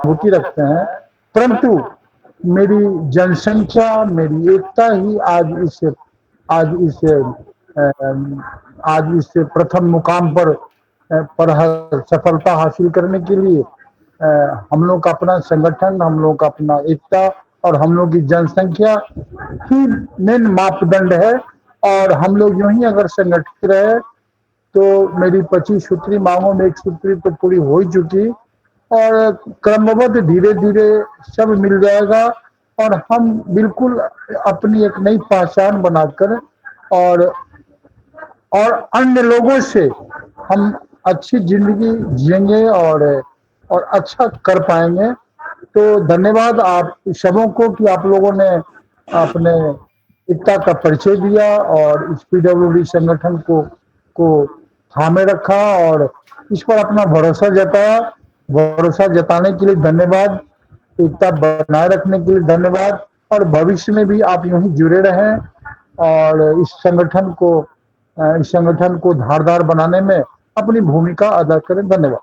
सहानुभूति रखते हैं, परंतु मेरी जनसंख्या, मेरी एकता ही आज इस प्रथम मुकाम पर सफलता हासिल करने के लिए हम लोग का अपना संगठन, हम लोग का अपना एकता और हम लोग की जनसंख्या ही मेन मापदंड है। और हम लोग यूं ही अगर संगठित रहे तो मेरी 25 सूत्री मांगों में एक सूत्री तो पूरी हो ही चुकी, और क्रमबद्ध धीरे धीरे सब मिल जाएगा और हम बिल्कुल अपनी एक नई पहचान बनाकर और अन्य लोगों से हम अच्छी जिंदगी जिएंगे और अच्छा कर पाएंगे। तो धन्यवाद आप सबों को कि आप लोगों ने अपने एकता का परिचय दिया और इस पीडब्ल्यूडी संगठन को थामे रखा और इस पर अपना भरोसा जताया। भरोसा जताने के लिए धन्यवाद, एकता बनाए रखने के लिए धन्यवाद, और भविष्य में भी आप यूं ही जुड़े रहें और इस संगठन को धारदार बनाने में अपनी भूमिका अदा करें। धन्यवाद।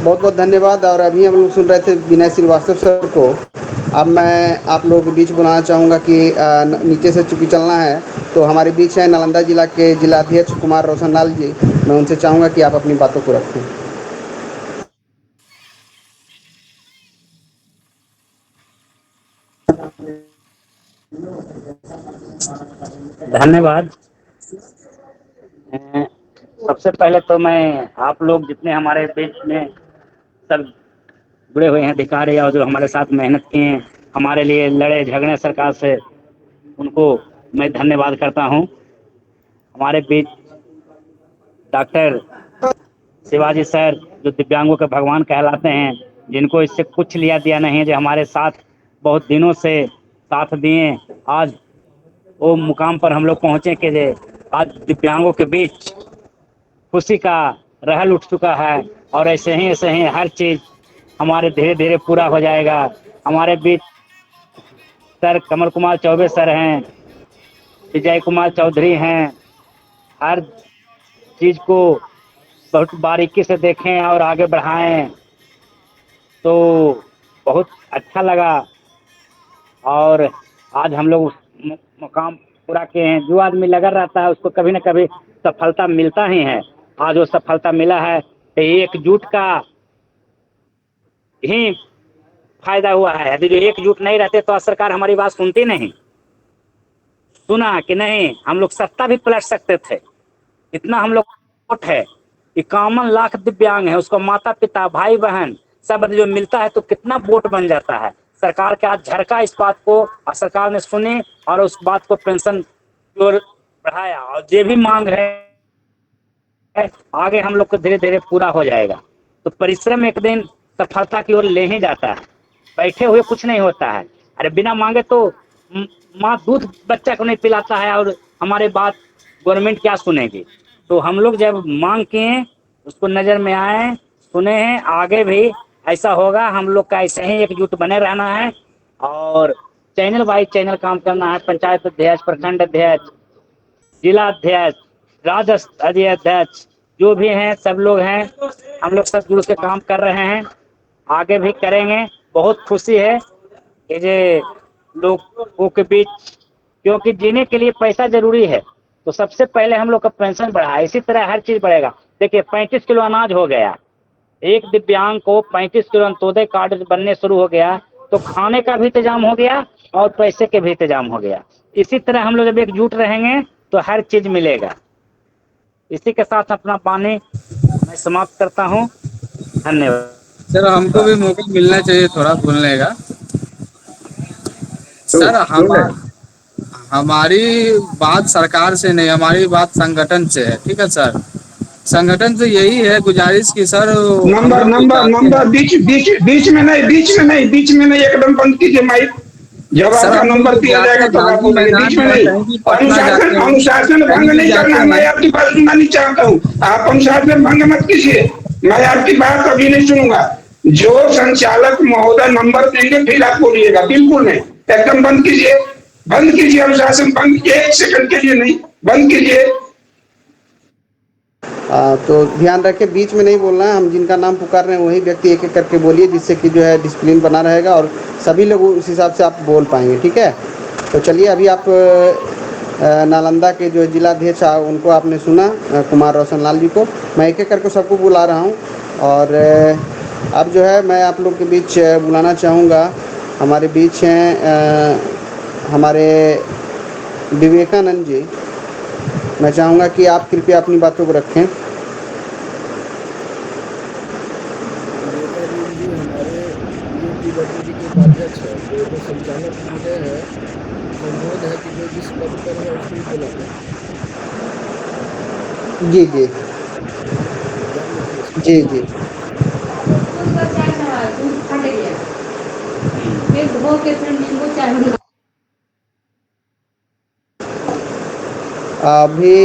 बहुत बहुत धन्यवाद। और अभी हम लोग सुन रहे थे विनय श्रीवास्तव सर को। अब मैं आप लोगों के बीच बुलाना चाहूँगा कि नीचे से चूँकि चलना है, तो हमारे बीच है नालंदा जिला के जिलाध्यक्ष कुमार रोशनलाल जी। मैं उनसे चाहूँगा कि आप अपनी बातों को रखें। धन्यवाद। सबसे पहले तो मैं आप लोग जितने हमारे बीच में सब जुड़े हुए हैं अधिकारी और जो हमारे साथ मेहनत किए हैं, हमारे लिए लड़े झगड़े सरकार से, उनको मैं धन्यवाद करता हूं। हमारे बीच डॉक्टर शिवाजी सर जो दिव्यांगों के भगवान कहलाते हैं, जिनको इससे कुछ लिया दिया नहीं है, जो हमारे साथ बहुत दिनों से साथ दिए, आज वो मुकाम पर हम लोग पहुंचे कि आज दिव्यांगों के बीच खुशी का रहल उठ चुका है। और ऐसे ही हर चीज हमारे धीरे धीरे पूरा हो जाएगा। हमारे बीच सर कमल कुमार चौबे सर हैं, विजय कुमार चौधरी हैं। हर चीज को बहुत बारीकी से देखें और आगे बढ़ाएं, तो बहुत अच्छा लगा। और आज हम लोग मुकाम पूरा किए हैं। जो आदमी लगा रहता है उसको कभी न कभी सफलता मिलता ही है। आज वो सफलता मिला है तो एकजुट का ही फायदा हुआ है। यदि जो एकजुट नहीं रहते तो सरकार हमारी बात सुनती नहीं। सुना कि नहीं, हम लोग सत्ता भी पलट सकते थे। इतना हम लोग है। 51 लाख दिव्यांग है, उसको माता पिता भाई बहन सब जो मिलता है तो कितना वोट बन जाता है। सरकार के आज झरका इस बात को, और सरकार ने सुनी और उस बात को पेंशन की ओर बढ़ाया। और ये भी मांग है आगे हम लोग को धीरे धीरे पूरा हो जाएगा। तो परिश्रम एक दिन सफलता की ओर ले ही जाता है। बैठे हुए कुछ नहीं होता है। अरे बिना मांगे तो माँ दूध बच्चा को नहीं पिलाता है, और हमारे बात गवर्नमेंट क्या सुनेगी। तो हम लोग जब मांग किए, उसको नजर में आए, सुने हैं, आगे भी ऐसा होगा। हम लोग का ऐसे ही एकजुट बने रहना है और चैनल वाइज चैनल काम करना है। पंचायत अध्यक्ष, प्रखंड अध्यक्ष, जिला अध्यक्ष, राज्य स्तरीय अध्यक्ष जो भी हैं सब लोग हैं, हम लोग सब जुड़ के काम कर रहे हैं, आगे भी करेंगे। बहुत खुशी है कि ये लोगों के बीच, क्योंकि जीने के लिए पैसा जरूरी है, तो सबसे पहले हम लोग का पेंशन बढ़ा। इसी तरह हर चीज बढ़ेगा। देखिए 35 किलो अनाज हो गया, एक दिव्यांग को 35 किलो अंत्योदय कार्ड बनने शुरू हो गया, तो खाने का भी इंतजाम हो गया और पैसे के भी इंतजाम हो गया। इसी तरह हम लोग जब एकजुट रहेंगे तो हर चीज मिलेगा। इसी के साथ अपना वाणी मैं समाप्त करता हूँ। धन्यवाद। सर हमको भी मौका मिलना चाहिए थोड़ा बोलने का। सर हमारी बात सरकार से नहीं, हमारी बात संगठन से है। ठीक है सर, संगठन से यही है गुजारिश की सर नंबर बीच में नहीं एकदम बंद कीजिए माइक। जब आपका नंबर दिया जाएगा तो आप बोलेंगे, बीच में नहीं। अनुशासन भंग नहीं करना है। मैं आपकी बात सुनना नहीं चाहता हूँ। आप अनुशासन भंग मत कीजिए। मैं आपकी बात कभी नहीं सुनूंगा। जो संचालक महोदय नंबर देंगे फिर आप बोलिएगा। बिल्कुल नहीं, एकदम बंद कीजिए। बंद कीजिए अनुशासन, बंद कीजिए, 1 सेकंड के लिए नहीं, बंद कीजिए। तो ध्यान रखें, बीच में नहीं बोलना है। हम जिनका नाम पुकार रहे हैं वही व्यक्ति एक एक करके बोलिए, जिससे कि जो है डिसिप्लिन बना रहेगा और सभी लोग उस हिसाब से आप बोल पाएंगे, ठीक है। तो चलिए, अभी आप नालंदा के जो जिलाध्यक्ष उनको आपने सुना, कुमार रोशन लाल जी को। मैं एक एक करके सबको बुला रहा हूँ। और अब जो है मैं आप लोग के बीच बुलाना चाहूँगा, हमारे बीच हैं हमारे विवेकानंद जी। मैं चाहूँगा कि आप कृपया अपनी बातों को रखें। विवेकानंद जी हमारे यूपी गतिविधि के उपाध्यक्ष है, तो जो संचालक महोदय है, उनका अनुरोध है कि जो जिस पद पर है उसको ही बोला जाए। जी जी ध्यान रखिए इसका। जी जी। अभी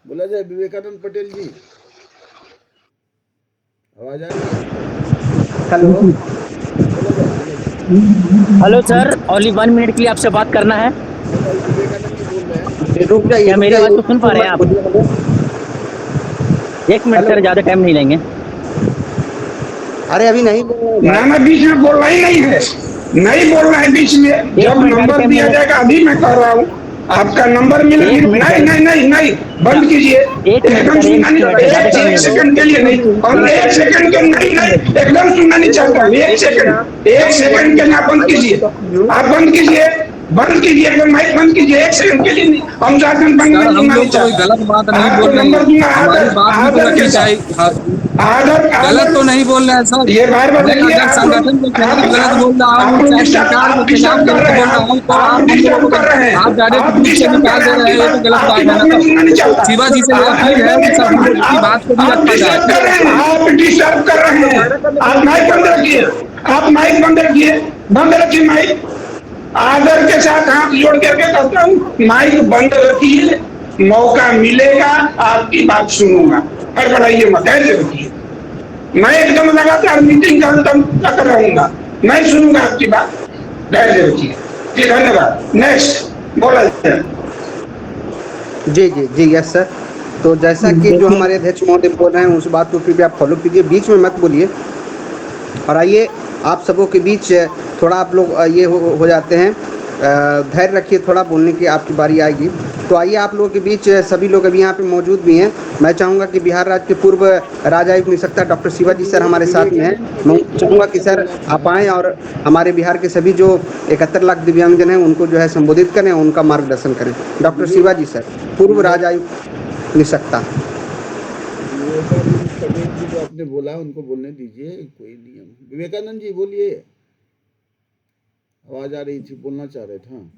बोला जाए विवेकानंद पटेल जी, आवाज आ रही है आपको? हेलो। बोला जाए, बोला जाए। हेलो सर, ओनली 1 मिनट के लिए आपसे बात करना है। नहीं नहीं, विवेकानंद जी बोल रहे हैं। रुक जाइए, क्या रुक मेरी जाइए, आवाज को सुन पा रहे हैं मत आप? बोलिए। Hello 1 minute hello. सर, ज्यादा टाइम नहीं लेंगे। अरे अभी नहीं बोलूंगा। ना ना, बीच में बोलना ही नहीं है, नहीं बोलना है बीच में। 1 जब मिनट, ज्यादा नंबर टाइम नहीं दिया ले। जाएगा, अभी मैं कह रहा हूँ, आपका नंबर मिला। 1 नहीं मिनट नहीं सर। नहीं नहीं, बंद कीजिए। 1 मिनट एकदम सर, सुनना 1 नहीं, मिनट है, ज्यादा टाइम एक नहीं लेंगे। सेकंड के लिए नहीं, और 1 सेकंड के नहीं नहीं, एकदम सुनना नहीं चाहता। 1 सेकंड, 1 सेकंड के लिए आप बंद कीजिए, आप बंद कीजिए, बंद कीजिए, एकदम माइक बंद कीजिए। 1 सेकंड के लिए नहीं, हम शासन भंग सर में हम सुनना लोग नहीं तो कोई चाहता। गलत बात नहीं आपको बोल रहे नंबर हैं, दूंगा, हमारी आदर बात भी तो आदर के रखनी साथ, चाहिए। हाँ, आदर गलत आदर। तो नहीं बोल रहे हैं सर। ये बार बार मैं देखिए, अगर आप संगठन के लोग खिलाफ गलत बोल रहा हूँ, आप लोग चाहे डिस्टर्ब, सरकार के आप खिलाफ डिस्टर्ब कर गलत रहे बोल हैं, रहा हूँ, तो आप आप हम डिस्टर्ब लोगों को कर रहे हैं, आप डायरेक्ट आप ग्रुप से डिस्टर्ब कर निकाल रहे दे हैं। रहे हैं, ये तो गलत आपकी बात है बात ना मैं सर। सुनना नहीं चाहता। शिवा जी से मेरी अपील है कि सब हम लोगों की बात को भी आप रखा जाए। डिस्टर्ब कर रहे हैं, आप डिस्टर्ब कर रहे हैं। आप माइक बंद रखिए, आप माइक बंद रखिए, बंद रखिए माइक। आदर के साथ हाथ जोड़ करके कहता हूँ, माइक बंद रखिए, मौका मिलेगा आपकी बात सुनूंगा। हड़बड़ाइए मत, ऐसे रखिए। मैं एकदम लगातार मीटिंग का अंत तक रहूंगा, मैं सुनूंगा आपकी बात। धैर्य रखिए जी, धन्यवाद। नेक्स्ट बोला जाए। जी जी जी, यस सर। तो जैसा कि जो हमारे अध्यक्ष महोदय बोल रहे हैं, उस बात को कृपया आप फॉलो कीजिए, बीच में मत बोलिए। और आइए, आप सबों के बीच थोड़ा आप लोग ये हो जाते हैं, धैर्य रखिए, थोड़ा बोलने की आपकी बारी आएगी। तो आइए, आप लोगों के बीच सभी लोग अभी यहाँ पे मौजूद भी हैं। मैं चाहूँगा कि बिहार राज्य के पूर्व राज्यायुक्त निरीक्षक डॉक्टर शिवाजी सर हमारे साथ में हैं। विवेकानंद मैं पटेल जी चाहूँगा कि आपका सर बोलना आप था। आएँ और हमारे बिहार के सभी जो 71 लाख दिव्यांगजन हैं उनको जो है संबोधित करें, उनका मार्गदर्शन करें। डॉक्टर शिवाजी सर, पूर्व राज्यायुक्त निरीक्षकता। विवेकानंद पटेल जी जो आपने बोला उनको बोलने दीजिए, कोई नियम। विवेकानंद जी बोलिए, आवाज आ रही थी, बोलना चाह रहे थे। हाँ,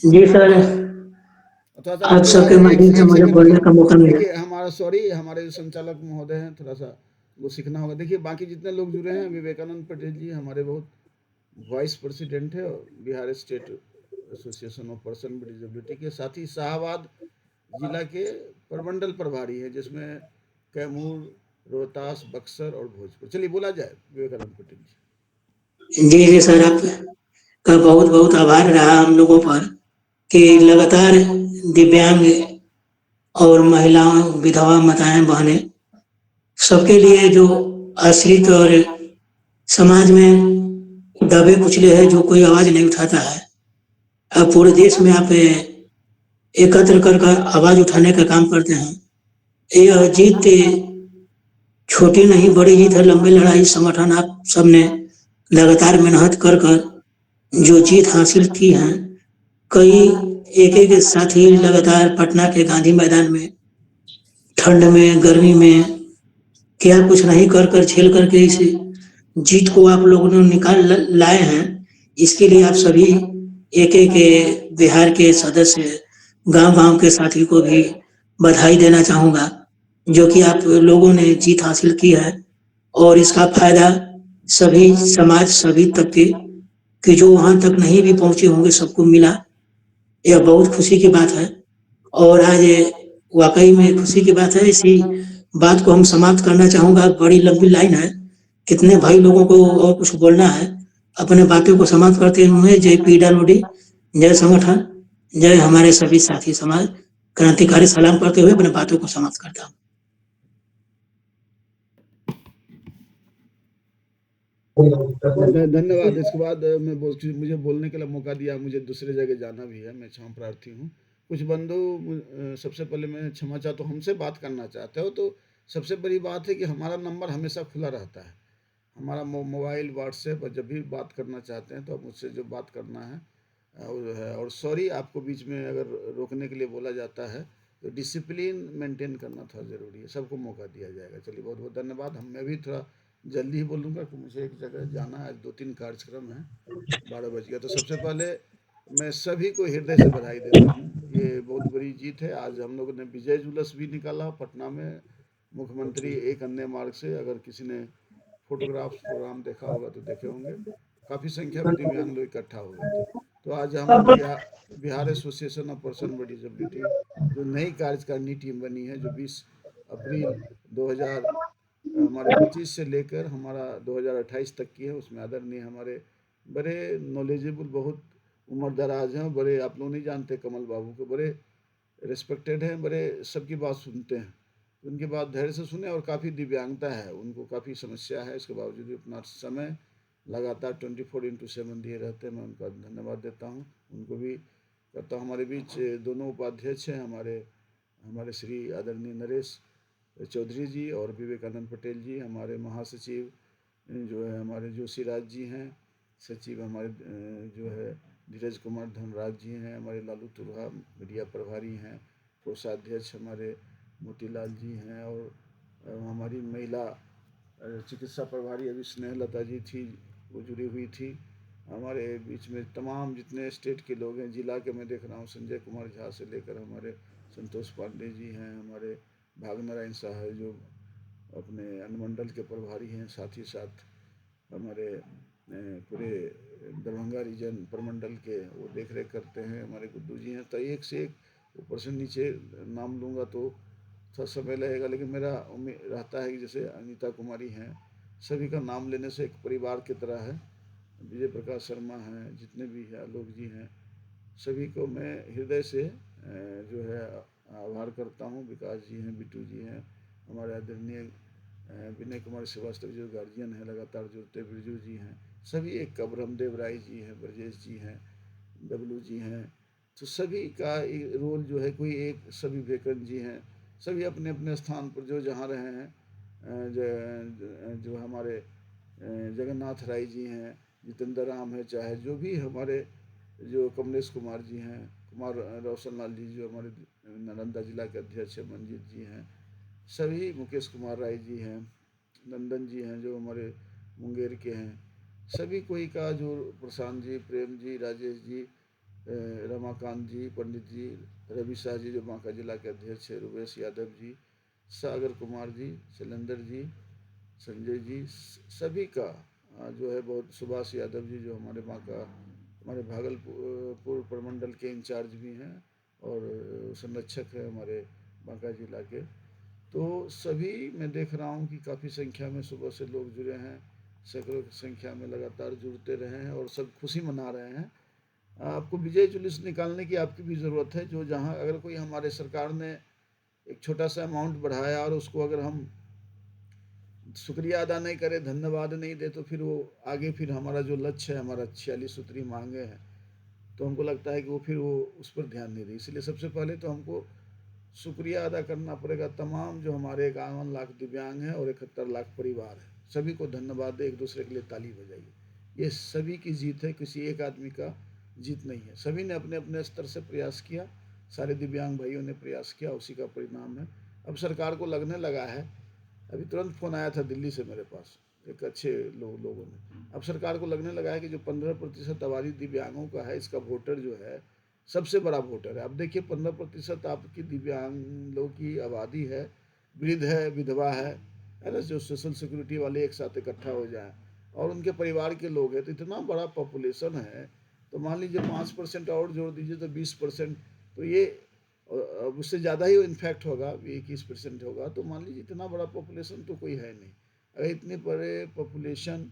जी सर, थोड़ा सा आप आपकी सबके आवाज माध्यम से एक मुझे सेकंड रुकिए। बोलने का मौका मिला। देखिए, हमारा सॉरी, हमारे जो संचालक महोदय हैं, थोड़ा सा वो सीखना होगा। देखिए, बाकी जितने लोग जुड़े हैं, विवेकानंद पटेल जी हमारे बहुत वाइस प्रेसिडेंट है Bihar state association of person with disability के, साथ ही शाहबाद जिला के प्रमंडल प्रभारी है, जिसमें कैमूर, रोहतास, बक्सर और भोजपुर। चलिए, बोला जाए विवेकानंद पटेल जी। जी जी सर, आपका बहुत बहुत आभार रहा हम लोगों पर कि लगातार दिव्यांग और महिलाओं, विधवा माताएं, बहनें, सबके लिए जो आश्रित और समाज में दबे कुचले है, जो कोई आवाज नहीं उठाता है, अब पूरे देश में आप एकत्र कर आवाज उठाने का काम करते हैं। यह जीत छोटी नहीं, बड़ी जीत है। लंबी लड़ाई संगठन आप सबने लगातार मेहनत कर जो जीत हासिल की है। कई एक एक साथी लगातार पटना के गांधी मैदान में ठंड में, गर्मी में, क्या कुछ नहीं कर झेल करके इस जीत को आप लोगों ने निकाल लाए हैं। इसके लिए आप सभी एक एक बिहार के सदस्य, गांव गांव के साथी को भी बधाई देना चाहूंगा, जो कि आप लोगों ने जीत हासिल की है। और इसका फायदा सभी समाज, सभी तबके कि जो वहाँ तक नहीं भी पहुँचे होंगे सबको मिला। यह बहुत खुशी की बात है और आज वाक़ई में खुशी की बात है। इसी बात को हम समाप्त करना चाहूँगा, बड़ी लंबी लाइन है, कितने भाई लोगों को और कुछ बोलना है। अपने बातों को समाप्त करते हुए जय पीडब्ल्यूडी, जय संगठन, जय हमारे सभी साथी समाज, क्रांतिकारी सलाम करते हुए अपने बातों को समाप्त करता हूँ। धन्यवाद। इसके बाद मुझे बोलने के लिए मौका दिया, मुझे दूसरे जगह जाना भी है, मैं क्षमा प्रार्थी हूँ। कुछ बंधु सबसे पहले मैं क्षमा चाहता हूँ, हमसे बात करना चाहते हो तो सबसे बड़ी बात है कि हमारा नंबर हमेशा खुला रहता है, हमारा मोबाइल व्हाट्सएप, और जब भी बात करना चाहते हैं तो आप मुझसे जो बात करना है और सॉरी आपको बीच में अगर रोकने के लिए बोला जाता है तो डिसिप्लिन मेंटेन करना थोड़ा ज़रूरी है, सबको मौका दिया जाएगा। चलिए बहुत बहुत धन्यवाद। मैं भी थोड़ा जल्दी ही बोलूँगा कि मुझे एक जगह जाना है, आज 2-3 कार्यक्रम है, 12 बज गया। तो सबसे पहले मैं सभी को हृदय से बधाई देता हूँ, ये बहुत बड़ी जीत है। आज हम लोगों ने विजय जुलूस भी निकाला पटना में, मुख्यमंत्री एक अन्य मार्ग से, अगर किसी ने फोटोग्राफ्स प्रोग्राम देखा होगा तो देखे होंगे, काफ़ी संख्या में दिव्यांग लोग इकट्ठा हो गए थे। तो आज हम Bihar association of person with disability जो नई कार्यकारिणी टीम बनी है, जो 20 अप्रैल 2025 से लेकर हमारा 2028 तक की है, उसमें आदरणीय हमारे बड़े नॉलेजेबल, बहुत उम्र दराज हैं, बड़े, आप लोग नहीं जानते कमल बाबू को, बड़े रिस्पेक्टेड हैं, बड़े सबकी बात सुनते हैं, उनकी बात धैर्य से सुने। और काफ़ी दिव्यांगता है, उनको काफ़ी समस्या है, इसके बावजूद भी अपना समय लगातार 24/7 दिए रहते हैं, मैं उनका धन्यवाद देता हूँ, उनको भी करता हूँ। हमारे बीच दोनों उपाध्यक्ष हैं, हमारे श्री आदरणीय नरेश चौधरी जी और विवेकानंद पटेल जी, हमारे महासचिव जो है हमारे जोशी राज जी हैं, सचिव हमारे जो है धीरज कुमार धनराज जी हैं, हमारे लालू तुरहा मीडिया प्रभारी हैं, कोषाध्यक्ष हमारे मोतीलाल जी हैं, और हमारी महिला चिकित्सा प्रभारी अभी स्नेहलता जी थी, वो जुड़ी हुई थी। हमारे बीच में तमाम जितने स्टेट के लोग हैं, जिला के मैं देख रहा हूँ संजय कुमार झा से लेकर हमारे संतोष पांडे जी हैं, हमारे भागनारायण शाह जो अपने अनुमंडल के प्रभारी हैं, साथ ही साथ हमारे पूरे दरभंगा रीजन प्रमंडल के वो देख रेख करते हैं, हमारे गुड्डू जी हैं। तो एक से एक ऊपर से नीचे नाम लूँगा तो थोड़ा समय लगेगा, लेकिन मेरा उम्मीद रहता है कि जैसे अनीता कुमारी हैं, सभी का नाम लेने से एक परिवार की तरह है, विजय प्रकाश शर्मा हैं, जितने भी हैं, आलोक जी हैं, सभी को मैं हृदय से जो है आभार करता हूँ। विकास जी हैं, बिट्टू जी हैं, हमारे आदरणीय विनय कुमार श्रीवास्तव जो गार्जियन हैं लगातार जुड़ते, बिरजू जी हैं, सभी एक का, ब्रह्मदेव राय जी हैं, ब्रजेश जी हैं, डब्लू जी हैं, तो सभी का रोल जो है कोई एक, सभी वेकन जी हैं, सभी अपने अपने स्थान पर जो जहाँ रहे हैं, जो हमारे जगन्नाथ राय जी हैं, जितेंद्र राम है, चाहे जो भी हमारे जो कमलेश कुमार जी हैं, कुमार रोशन लाल जी जो हमारे नालंदा जिला के अध्यक्ष हैं, मंजीत जी हैं, सभी, मुकेश कुमार राय जी हैं, नंदन जी हैं जो हमारे मुंगेर के हैं, सभी कोई का, जो प्रशांत जी, प्रेम जी, राजेश जी, रमाकांत जी, पंडित जी, रवि शाह जी जो बांका जिला के अध्यक्ष है, रुपेश यादव जी, सागर कुमार जी, शैलेंद्र जी, संजय जी, सभी का जो है बहुत, सुभाष यादव जी जो हमारे बांका, हमारे भागलपुर प्रमंडल के इंचार्ज भी हैं और संरक्षक है हमारे बांका जिला के। तो सभी मैं देख रहा हूँ कि काफ़ी संख्या में सुबह से लोग जुड़े हैं, सैकड़ों की संख्या में लगातार जुड़ते रहे हैं और सब खुशी मना रहे हैं। आपको विजय जुलूस निकालने की आपकी भी ज़रूरत है, जो जहाँ अगर कोई हमारे सरकार ने एक छोटा सा अमाउंट बढ़ाया और उसको अगर हम शुक्रिया अदा नहीं करें, धन्यवाद नहीं दे, तो फिर वो आगे फिर हमारा जो लक्ष्य है, हमारा 46 सूत्री मांगे हैं, तो हमको लगता है कि वो फिर वो उस पर ध्यान नहीं दे। इसलिए सबसे पहले तो हमको शुक्रिया अदा करना पड़ेगा तमाम जो हमारे 51 लाख दिव्यांग हैं और 71 लाख परिवार है, सभी को धन्यवाद दे, एक दूसरे के लिए ताली बजाइए। ये सभी की जीत है, किसी एक आदमी का जीत नहीं है, सभी ने अपने अपने स्तर से प्रयास किया, सारे दिव्यांग भाइयों ने प्रयास किया, उसी का परिणाम है। अब सरकार को लगने लगा है, अभी तुरंत फ़ोन आया था दिल्ली से मेरे पास एक अच्छे लोगों ने, अब सरकार को लगने लगा है कि जो 15% आबादी दिव्यांगों का है, इसका वोटर जो है सबसे बड़ा वोटर है। अब देखिए 15% आपकी दिव्यांग लोगों की आबादी है, वृद्ध है, विधवा है ना, जो सोशल सिक्योरिटी वाले एक साथ इकट्ठा हो जाए, और उनके परिवार के लोग हैं, तो इतना बड़ा पॉपुलेशन है, तो मान लीजिए 5% और जोड़ दीजिए तो 20%, तो ये अब उससे ज़्यादा ही इन्फेक्ट होगा, 21% होगा। तो मान लीजिए इतना बड़ा पॉपुलेशन तो कोई है नहीं। अगर इतने बड़े पॉपुलेशन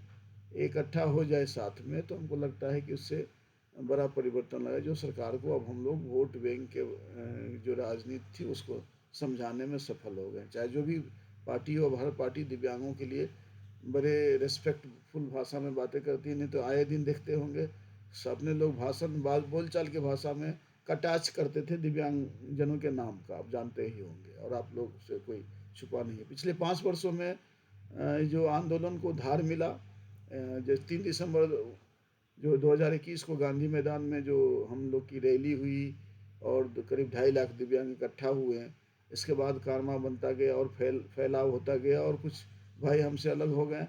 इकट्ठा हो जाए साथ में, तो हमको लगता है कि उससे बड़ा परिवर्तन लगा, जो सरकार को अब हम लोग वोट बैंक के जो राजनीति थी उसको समझाने में सफल हो गए। चाहे जो भी पार्टी हो, हर पार्टी दिव्यांगों के लिए बड़े रिस्पेक्टफुल भाषा में बातें करती है। नहीं तो आए दिन देखते होंगे अपने लोग भाषण बोलचाल के भाषा में कटाक्ष करते थे दिव्यांग जनों के नाम का, आप जानते ही होंगे, और आप लोग से कोई छुपा नहीं है। पिछले 5 वर्षों में जो आंदोलन को धार मिला, जो 3 दिसंबर जो 2021 को गांधी मैदान में जो हम लोग की रैली हुई और करीब 2.5 लाख दिव्यांग इकट्ठा हुए हैं, इसके बाद कारवा बनता गया और फैलाव होता गया, और कुछ भाई हमसे अलग हो गए,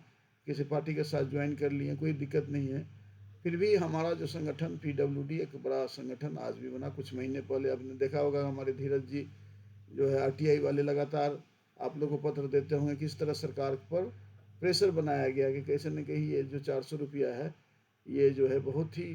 किसी पार्टी के साथ ज्वाइन कर लिए, कोई दिक्कत नहीं है। फिर भी हमारा जो संगठन PWD एक बड़ा संगठन आज भी बना। कुछ महीने पहले आपने देखा होगा हमारे धीरज जी जो है RTI वाले लगातार आप लोगों को पत्र देते होंगे, किस तरह सरकार पर प्रेशर बनाया गया कि कैसे न कहीं ये जो 400 रुपया है ये जो है बहुत ही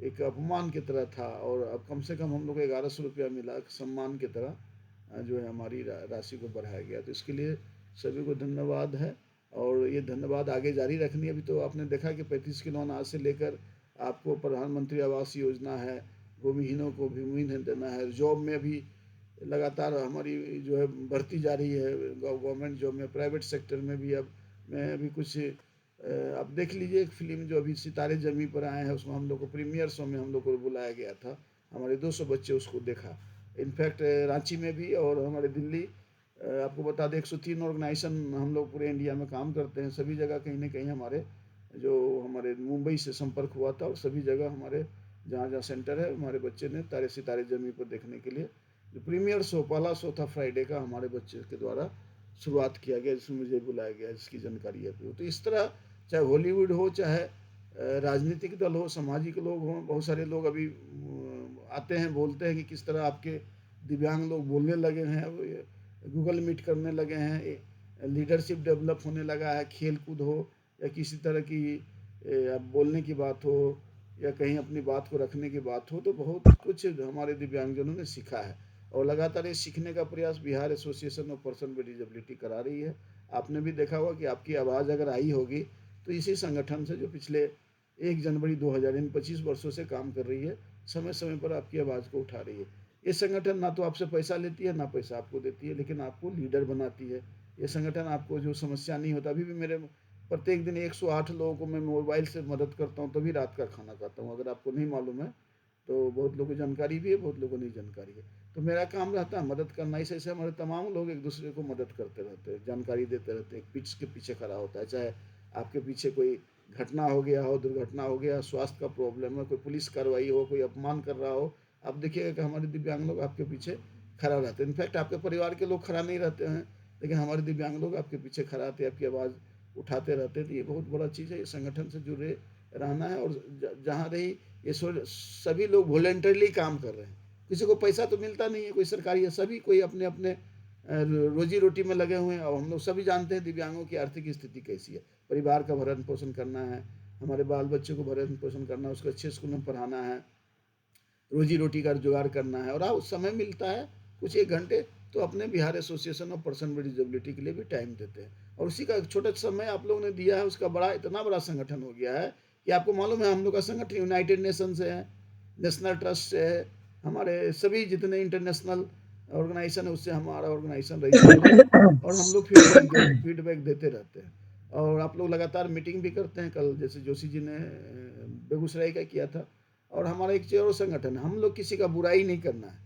एक अपमान की तरह था, और अब कम से कम हम लोग को 1100 रुपया मिला सम्मान की तरह जो है हमारी राशि को बढ़ाया गया। तो इसके लिए सभी को धन्यवाद है, और ये धन्यवाद आगे जारी रखनी है। अभी तो आपने देखा कि 35 किलो अनाज से लेकर आपको प्रधानमंत्री आवास योजना है, भूमिहीनों को भूमिहीन देना है, जॉब में भी लगातार हमारी जो है बढ़ती जा रही है, गवर्नमेंट जॉब में, प्राइवेट सेक्टर में भी। अब मैं अभी कुछ आप देख लीजिए एक फिल्म जो अभी सितारे जमी पर आए हैं, उसमें हम लोग को प्रीमियर शो में हम लोग को बुलाया गया था, हमारे 200 बच्चे उसको देखा। इनफैक्ट रांची में भी और हमारे दिल्ली, आपको बता दें 103 ऑर्गेनाइजेशन हम लोग पूरे इंडिया में काम करते हैं, सभी जगह कहीं ना कहीं हमारे मुंबई से संपर्क हुआ था, और सभी जगह हमारे जहाँ जहाँ सेंटर है हमारे बच्चे ने तारे सितारे जमी पर देखने के लिए जो प्रीमियर शो, पहला शो था फ्राइडे का, हमारे बच्चे के द्वारा शुरुआत किया गया, जिसमें मुझे बुलाया गया, जिसकी जानकारी है। तो इस तरह चाहे हॉलीवुड हो, चाहे राजनीतिक दल हो, सामाजिक लोग हों, बहुत सारे लोग अभी आते हैं, बोलते हैं कि किस तरह आपके दिव्यांग लोग बोलने लगे हैं, गूगल मीट करने लगे हैं, लीडरशिप डेवलप होने लगा है, खेल कूद हो या किसी तरह की बोलने की बात हो या कहीं अपनी बात को रखने की बात हो, तो बहुत कुछ हमारे दिव्यांगजनों ने सीखा है, और लगातार ये सीखने का प्रयास Bihar association of person with disability करा रही है। आपने भी देखा होगा कि आपकी आवाज़ अगर आई होगी तो इसी संगठन से, जो पिछले 1 जनवरी 2000 इन 25 वर्षों से काम कर रही है, समय समय पर आपकी आवाज़ को उठा रही है। ये संगठन ना तो आपसे पैसा लेती है, ना पैसा आपको देती है, लेकिन आपको लीडर बनाती है। ये संगठन आपको जो समस्या नहीं होता, अभी भी मेरे प्रत्येक दिन 108 लोगों को मैं मोबाइल से मदद करता हूँ, तभी रात का खाना खाता हूँ। अगर आपको नहीं मालूम है तो बहुत लोगों को जानकारी भी है, बहुत लोगों को नहीं जानकारी है। तो मेरा काम रहता है मदद करना। इस ऐसे हमारे तमाम लोग एक दूसरे को मदद करते रहते हैं, जानकारी देते रहते हैं, पीठ के पीछे खड़ा होता है। चाहे आपके पीछे कोई घटना हो गया हो, दुर्घटना हो गया, स्वास्थ्य का प्रॉब्लम है, कोई पुलिस कार्रवाई हो, कोई अपमान कर रहा हो, आप देखिएगा कि हमारे दिव्यांग लोग आपके पीछे खड़ा रहते हैं। इनफैक्ट आपके परिवार के लोग खड़ा नहीं रहते हैं, लेकिन हमारे दिव्यांग लोग आपके पीछे खड़ा रहते हैं, आपकी आवाज़ उठाते रहते हैं। तो ये बहुत बड़ा चीज़ है, ये संगठन से जुड़े रहना है। और जहाँ रही ये सभी लोग वॉलेंटरली काम कर रहे हैं, किसी को पैसा तो मिलता नहीं है, कोई सरकारी है, सभी कोई अपने अपने रोजी रोटी में लगे हुए हैं। और हम लोग सभी जानते हैं दिव्यांगों की आर्थिक स्थिति कैसी है, परिवार का भरण पोषण करना है, हमारे बाल बच्चों को भरण पोषण करना है, उसको अच्छे स्कूल में पढ़ाना है, रोजी रोटी का जुगाड़ करना है। और हाँ, उस समय मिलता है कुछ 1 घंटे, तो अपने Bihar association of person with disability के लिए भी टाइम देते हैं, और उसी का एक छोटा समय आप लोगों ने दिया है, उसका इतना बड़ा संगठन हो गया है कि आपको मालूम है हम लोग का संगठन यूनाइटेड नेशन से है, नेशनल ट्रस्ट से है, हमारे सभी जितने इंटरनेशनल ऑर्गेनाइजेशन है उससे हमारा ऑर्गेनाइजेशन रजिस्टर्ड है, और हम लोग फीडबैक देते रहते हैं। और आप लोग लगातार मीटिंग भी करते हैं। कल जैसे जोशी जी ने बेगूसराय का किया था। और हमारा एक और संगठन है, हम लोग किसी का बुराई नहीं करना है,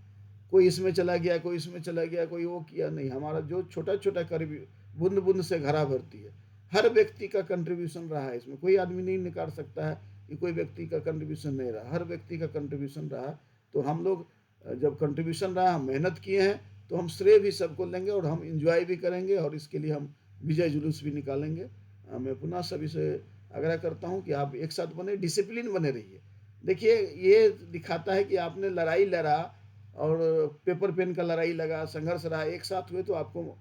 कोई इसमें चला गया, कोई इसमें चला गया, कोई वो किया नहीं। हमारा जो छोटा छोटा बूंद बूंद से घड़ा भरती है, हर व्यक्ति का कंट्रीब्यूशन रहा है। इसमें कोई आदमी नहीं निकाल सकता है कि कोई व्यक्ति का कंट्रीब्यूशन नहीं रहा, हर व्यक्ति का कंट्रीब्यूशन रहा। तो हम लोग जब कंट्रीब्यूशन रहा, हम मेहनत किए हैं, तो हम श्रेय भी सबको लेंगे, और हम इंजॉय भी करेंगे, और इसके लिए हम विजय जुलूस भी निकालेंगे। मैं पुनः सभी से आग्रह करता हूँ कि आप एक साथ बने, डिसिप्लिन बने रहिए। देखिए, ये दिखाता है कि आपने लड़ाई लड़ा और पेपर पेन का लड़ाई लगा, संघर्ष रहा, एक साथ हुए तो आपको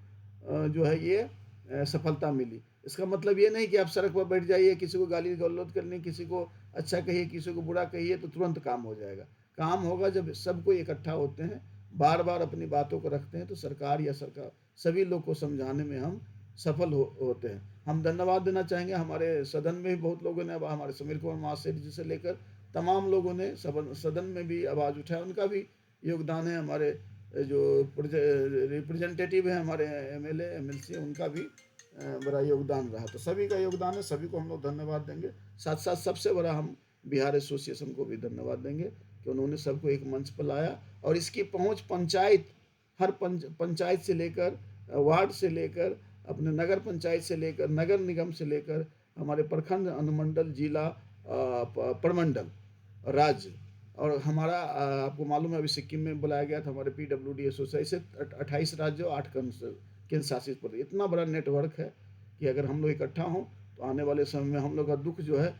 जो है ये सफलता मिली। इसका मतलब ये नहीं कि आप सड़क पर बैठ जाइए, किसी को गाली गलौज करनी, किसी को अच्छा कहिए, किसी को बुरा कहिए तो तुरंत काम हो जाएगा। काम होगा जब सब कोई इकट्ठा होते हैं, बार बार अपनी बातों को रखते हैं, तो सरकार सभी लोग को समझाने में हम सफल होते हैं। हम धन्यवाद देना चाहेंगे, हमारे सदन में भी बहुत लोगों ने, अब हमारे समीर कुमार महासेठ जी से लेकर तमाम लोगों ने सदन में भी आवाज़ उठाया, उनका भी योगदान है। हमारे जो रिप्रेजेंटेटिव है, हमारे एमएलए एमएलसी, उनका भी बड़ा योगदान रहा। तो सभी का योगदान है, सभी को हम लोग धन्यवाद देंगे। साथ साथ सबसे बड़ा हम बिहार एसोसिएशन को भी धन्यवाद देंगे कि उन्होंने सबको एक मंच पर लाया, और इसकी पहुंच पंचायत, हर पंचायत से लेकर, वार्ड से लेकर, अपने नगर पंचायत से लेकर, नगर निगम से लेकर, हमारे प्रखंड, अनुमंडल, जिला, प्रमंडल, राज्य, और हमारा आपको मालूम है अभी सिक्किम में बुलाया गया था हमारे PWD एसोसिएशन से 28 राज्य और 8 केंद्र शासित प्रदेश। इतना बड़ा नेटवर्क है कि अगर हम लोग इकट्ठा हों तो आने वाले समय में हम लोग का दुख जो है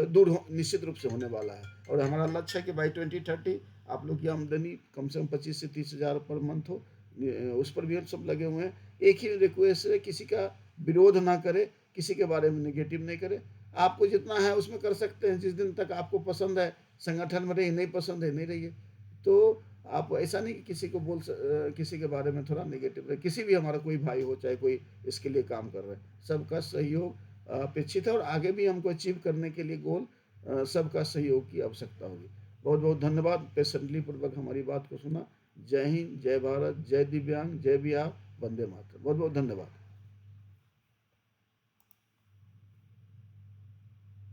दूर निश्चित रूप से होने वाला है। और हमारा लक्ष्य है कि बाई 2030 आप लोग की आमदनी कम से कम 25 से 30 हज़ार पर मंथ हो, उस पर भी हम सब लगे हुए हैं। एक ही रिक्वेस्ट है, किसी का विरोध ना करे, किसी के बारे में निगेटिव नहीं करे। आपको जितना है उसमें कर सकते हैं, जिस दिन तक आपको पसंद है संगठन में रहिए, नहीं पसंद है नहीं रहिए। तो आप ऐसा नहीं कि किसी को किसी के बारे में थोड़ा निगेटिव रहे। किसी भी हमारा कोई भाई हो, चाहे कोई इसके लिए काम कर रहे हैं, सबका सहयोग अपेक्षित है, और आगे भी हमको अचीव करने के लिए गोल सबका सहयोग की आवश्यकता होगी। बहुत बहुत धन्यवाद, पेशेंटली पूर्वक हमारी बात को सुना। जय हिंद, जय भारत, जय दिव्यांग, जय बिहार, वंदे मातरम। बहुत बहुत धन्यवाद।